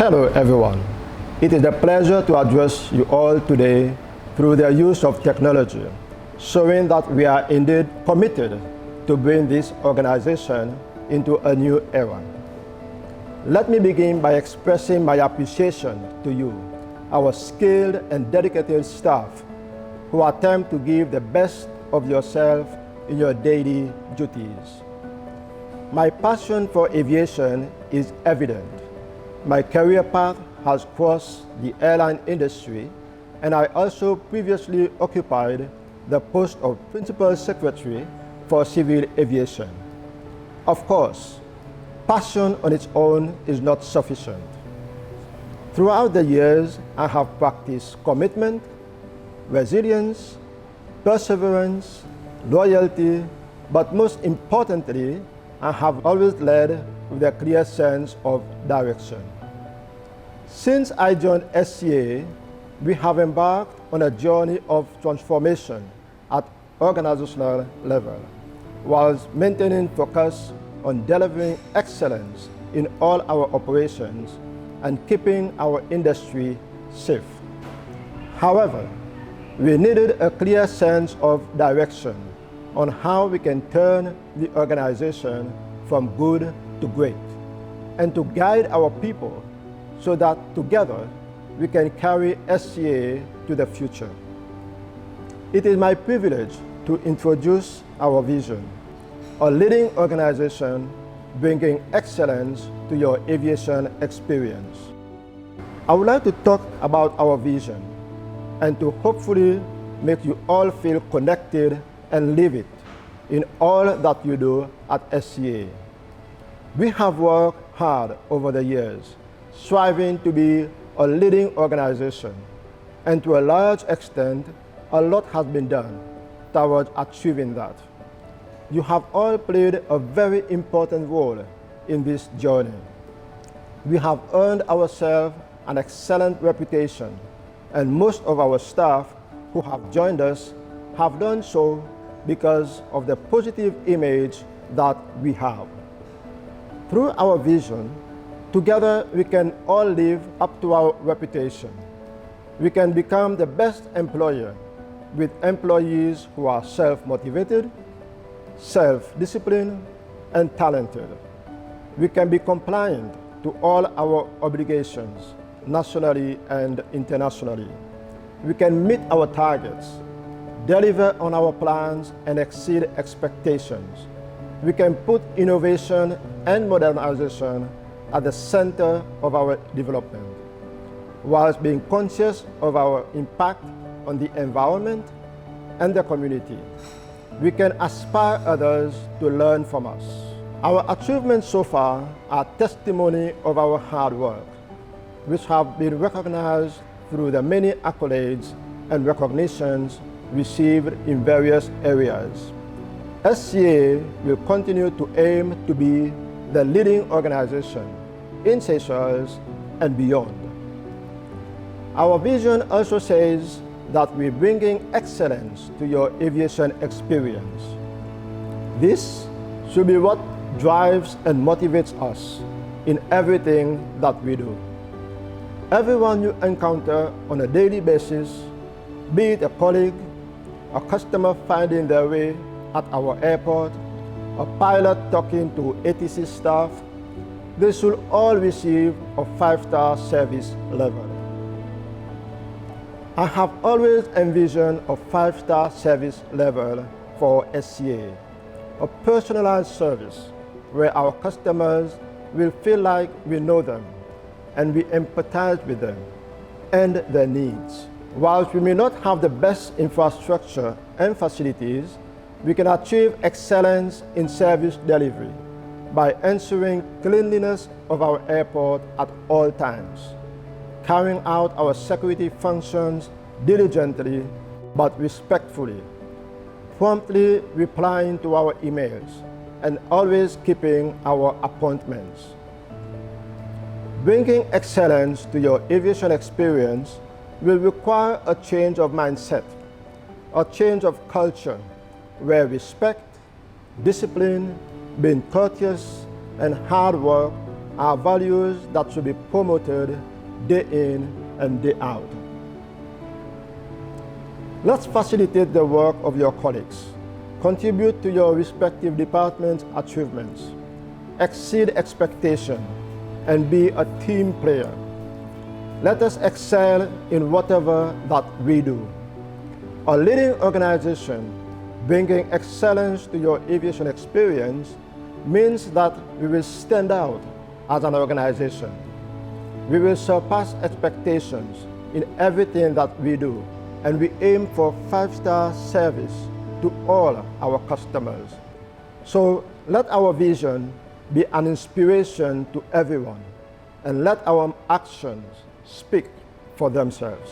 Hello everyone. It is a pleasure to address you all today through the use of technology, showing that we are indeed committed to bring this organization into a new era. Let me begin by expressing my appreciation to you, our skilled and dedicated staff who attempt to give the best of yourself in your daily duties. My passion for aviation is evident. My career path has crossed the airline industry, and I also previously occupied the post of Principal Secretary for Civil Aviation. Of course, passion on its own is not sufficient. Throughout the years, I have practiced commitment, resilience, perseverance, loyalty, but most importantly, I have always led with a clear sense of direction. Since I joined SCA, we have embarked on a journey of transformation at organizational level, whilst maintaining focus on delivering excellence in all our operations and keeping our industry safe. However, we needed a clear sense of direction on how we can turn the organization from good to great, and to guide our people so that together we can carry SCA to the future. It is my privilege to introduce our vision, a leading organization bringing excellence to your aviation experience. I would like to talk about our vision and to hopefully make you all feel connected and live it in all that you do at SCA. We have worked hard over the years, striving to be a leading organization, and to a large extent, a lot has been done towards achieving that. You have all played a very important role in this journey. We have earned ourselves an excellent reputation, and most of our staff who have joined us have done so because of the positive image that we have. Through our vision, together we can all live up to our reputation. We can become the best employer with employees who are self-motivated, self-disciplined, and talented. We can be compliant to all our obligations, nationally and internationally. We can meet our targets, deliver on our plans, and exceed expectations. We can put innovation and modernization at the center of our development, whilst being conscious of our impact on the environment and the community. We can aspire others to learn from us. Our achievements so far are testimony of our hard work, which have been recognized through the many accolades and recognitions received in various areas. SCA will continue to aim to be the leading organization in Seychelles and beyond. Our vision also says that we're bringing excellence to your aviation experience. This should be what drives and motivates us in everything that we do. Everyone you encounter on a daily basis, be it a colleague, a customer finding their way at our airport, a pilot talking to ATC staff, they should all receive a 5-star service level. I have always envisioned a 5-star service level for SCA, a personalized service where our customers will feel like we know them and we empathize with them and their needs. Whilst we may not have the best infrastructure and facilities, we can achieve excellence in service delivery by ensuring cleanliness of our airport at all times, carrying out our security functions diligently but respectfully, promptly replying to our emails, and always keeping our appointments. Bringing excellence to your aviation experience will require a change of mindset, a change of culture, where respect, discipline, being courteous, and hard work are values that should be promoted day in and day out. Let's facilitate the work of your colleagues. Contribute to your respective department's achievements. Exceed expectation and be a team player. Let us excel in whatever that we do. A leading organization bringing excellence to your aviation experience means that we will stand out as an organization. We will surpass expectations in everything that we do, and we aim for 5-star service to all our customers. So let our vision be an inspiration to everyone, and let our actions speak for themselves.